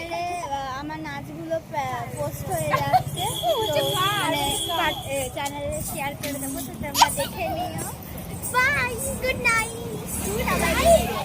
চ্যানেলে আমার নাচগুলো পোস্ট হয়ে যাচ্ছে, মানে চ্যানেলে শেয়ার করে দেবো, তো তোমরা দেখে নিও। Bye, good night.